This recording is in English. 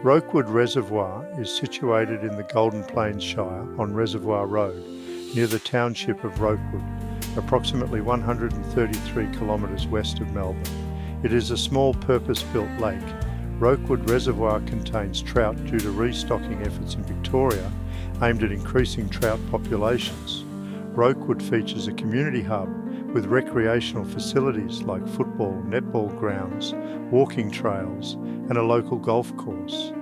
Rokewood Reservoir is situated in the Golden Plains Shire on Reservoir Road, near the township of Rokewood, approximately 133 kilometres west of Melbourne. It is a small purpose-built lake. Rokewood Reservoir contains trout due to restocking efforts in Victoria aimed at increasing trout populations. Rokewood features a community hub with recreational facilities like football, netball grounds, walking trails and a local golf course.